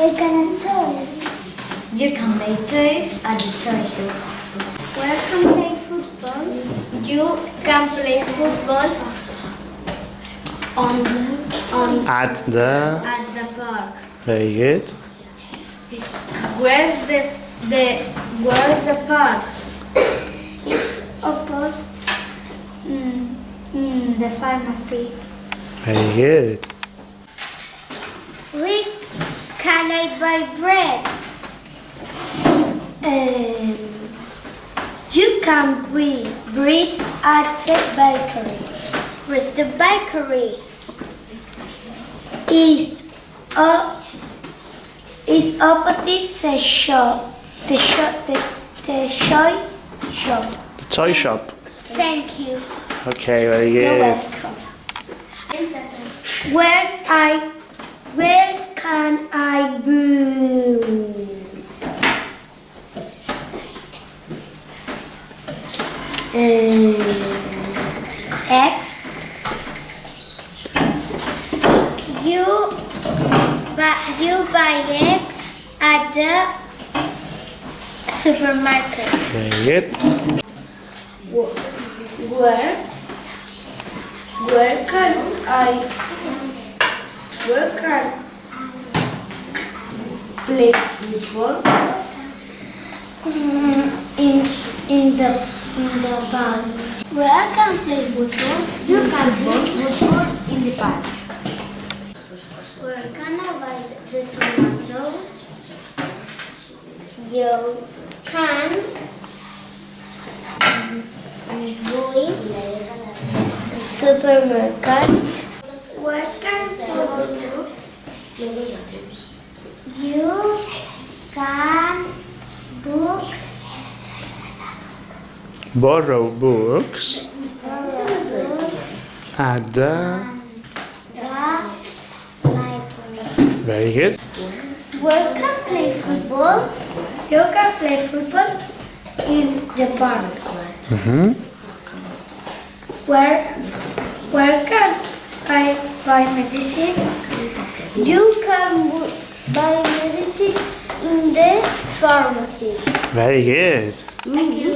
We can toys. You can make toys at the toy shop. Where can play football? You can play football on At the. at the park. Very good. Where's the park? It's opposite the pharmacy. Very good. Where can I buy bread? You can buy bread at the bakery. Where's the bakery? Is opposite the shop. The toy shop. The toy shop. Thank you. Okay, very You're good. welcome. Where can I boo? X. You buy eggs at the supermarket. Very good. Where can I play football? In the park. Where I can play football? You can play football in the park. Where can I buy the tomatoes? You can buy supermarket. Where can you can books Borrow books at the. the library. Very good. Where can play football? You can play football in the park. Mm-hmm. Where can I buy medicine? You can buy medicine in the pharmacy. Very good. Thank you.